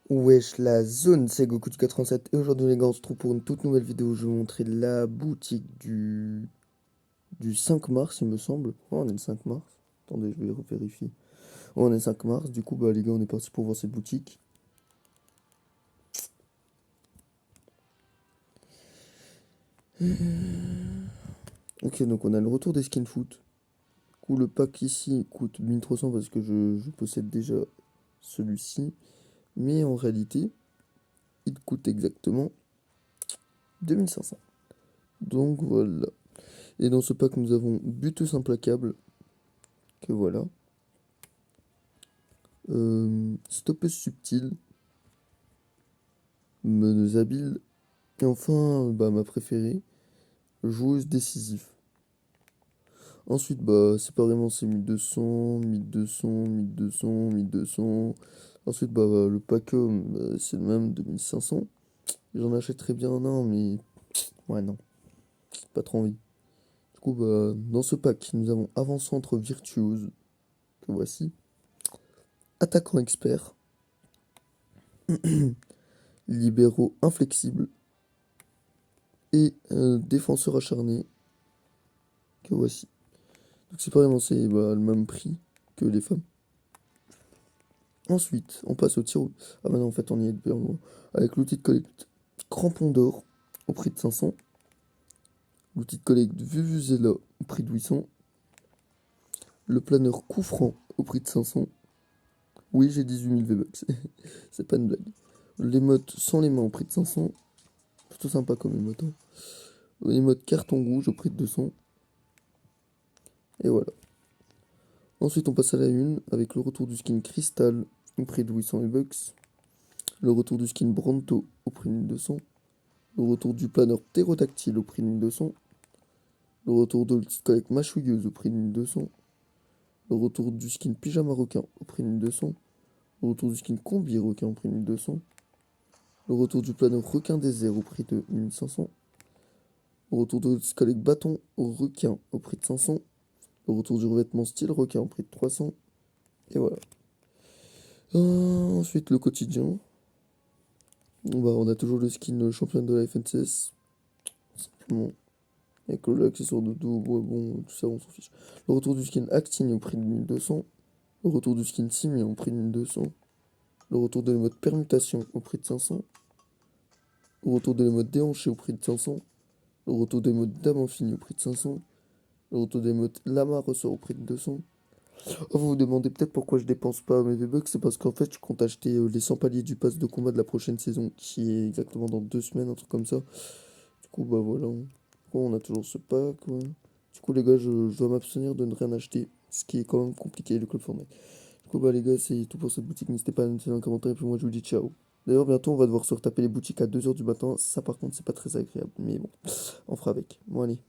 Wesh, la zone, c'est Goku du 87 et aujourd'hui les gars on se trouve pour une toute nouvelle vidéo où je vais vous montrer la boutique du 5 mars il me semble. Oh, on est le 5 mars. Attendez, je vais vérifier. Oh, on est le 5 mars, du coup bah les gars on est parti pour voir cette boutique. Ok, donc on a le retour des skins foot. Du coup le pack ici coûte 1300 parce que je possède déjà celui-ci. Mais en réalité, il coûte exactement 2500. Donc voilà. Et dans ce pack nous avons Buteuse Implacable. Que voilà. Stoppeuse subtile, meneuse habile, et enfin, bah, ma préférée, joueuse décisive. Ensuite, bah, séparément, c'est 1200, 1200, 1200, 1200. Ensuite, bah, le pack homme, c'est le même, 2500. J'en achèterais bien un, mais ouais, non, pas trop envie. Du coup, bah, dans ce pack, nous avons avant-centre virtuose, que voici, attaquant expert, libéraux inflexible, et défenseur acharné, que voici. Donc séparément, c'est bah, le même prix que les femmes. Ensuite, on passe au tir. Ah bah non, en fait, on y est depuis un moment. Avec l'outil de collecte crampon d'or au prix de 500. L'outil de collecte Vuvuzela au prix de 800. Le planeur coup franc au prix de 500. Oui, j'ai 18 000 V-Bucks. C'est pas une blague. L'émote sans les mains au prix de 500. Plutôt sympa comme émote. Hein. L'émote carton rouge au prix de 200. Et voilà. Ensuite, on passe à la une avec le retour du skin cristal au prix de 800 V-Bucks. Le retour du skin Branto au prix de 1200. Le retour du planeur ptérodactyle au prix de 1200. Le retour de l'outil de collecte mâchouilleuse au prix de 1200. Le retour du skin pyjama requin au prix de 1200. Le retour du skin combi requin au prix de 1200. Le retour du planeur requin désert au prix de 1500. Le retour de l'outil de collecte bâton au requin au prix de 500. Le retour du revêtement style requin au prix de 300. Et voilà. Ensuite, le quotidien. Bah, on a toujours le skin champion de la FNCS. Simplement. Avec l'accessoire de dos, ouais, bon, tout ça, on s'en fiche. Le retour du skin Actine au prix de 1200. Le retour du skin Simi au prix de 1200. Le retour de l'émote permutation au prix de 500. Le retour de l'émote déhanché au prix de 500. Le retour de l'émote dame infinie au prix de 500. Le retour de l'émote lama ressort au prix de 200. Oh, vous vous demandez peut-être pourquoi je dépense pas mes V-Bucks, c'est parce qu'en fait je compte acheter les 100 paliers du pass de combat de la prochaine saison, qui est exactement dans 2 semaines, un truc comme ça. Du coup, bah voilà. On a toujours ce pack. Ouais. Du coup, les gars, je dois m'abstenir de ne rien acheter. Ce qui est quand même compliqué, le club Fortnite. Du coup, bah les gars, c'est tout pour cette boutique. N'hésitez pas à me laisser un commentaire. Et puis moi, je vous dis ciao. D'ailleurs, bientôt, on va devoir se retaper les boutiques à 2 h du matin. Ça, par contre, c'est pas très agréable. Mais bon, on fera avec. Bon, allez.